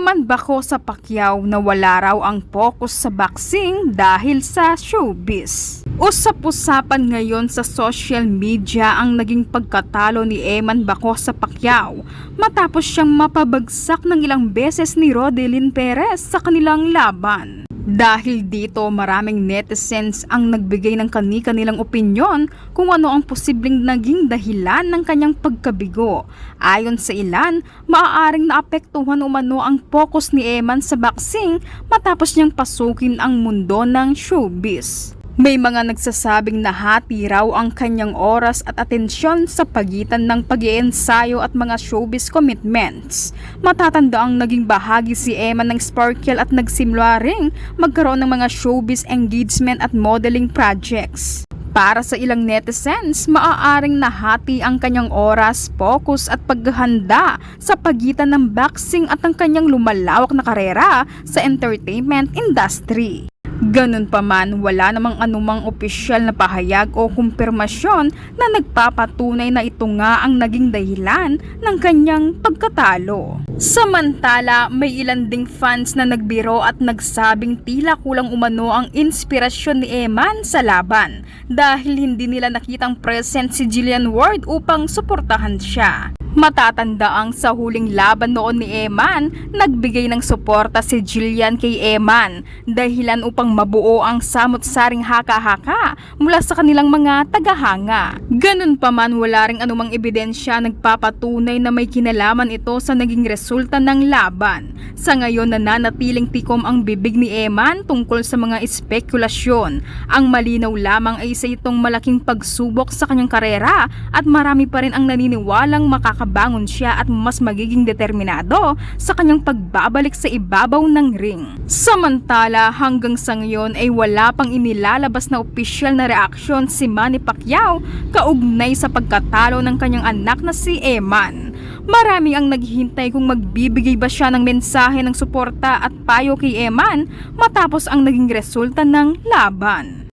Eman Bacosa Pacquiao na wala raw ang focus sa boxing dahil sa showbiz. Usap-usapan ngayon sa social media ang naging pagkatalo ni Eman Bacosa Pacquiao matapos siyang mapabagsak ng ilang beses ni Rodelyn Perez sa kanilang laban. Dahil dito maraming netizens ang nagbigay ng kani-kanilang opinyon kung ano ang posibleng naging dahilan ng kanyang pagkabigo. Ayon sa ilan, maaaring naapektuhan umano ang focus ni Eman sa boxing matapos niyang pasukin ang mundo ng showbiz. May mga nagsasabing nahati raw ang kanyang oras at atensyon sa pagitan ng pag-iensayo at mga showbiz commitments. Matatanda ang naging bahagi si Eman ng Sparkle at nagsimula ring magkaroon ng mga showbiz engagement at modeling projects. Para sa ilang netizens, maaaring nahati ang kanyang oras, focus at paghahanda sa pagitan ng boxing at ang kanyang lumalawak na karera sa entertainment industry. Ganun pa man, wala namang anumang opisyal na pahayag o kumpirmasyon na nagpapatunay na ito nga ang naging dahilan ng kanyang pagkatalo. Samantala, may ilan ding fans na nagbiro at nagsabing tila kulang umano ang inspirasyon ni Eman sa laban dahil hindi nila nakitang present si Jillian Ward upang suportahan siya. Matatanda ang sa huling laban noon ni Eman, nagbigay ng suporta si Jillian kay Eman dahilan upang mabuo ang samot-saring haka-haka mula sa kanilang mga tagahanga. Ganun pa man, wala ring anumang ebidensya nagpapatunay na may kinalaman ito sa naging resulta ng laban. Sa ngayon, nananatiling tikom ang bibig ni Eman tungkol sa mga espekulasyon. Ang malinaw lamang ay isa itong malaking pagsubok sa kanyang karera at marami pa rin ang naniniwalang makakabangon siya at mas magiging determinado sa kanyang pagbabalik sa ibabaw ng ring. Samantala, hanggang sa ngayon ay wala pang inilalabas na opisyal na reaksyon si Manny Pacquiao kaugnay sa pagkatalo ng kanyang anak na si Eman. Marami ang naghihintay kung magbibigay ba siya ng mensahe ng suporta at payo kay Eman matapos ang naging resulta ng laban.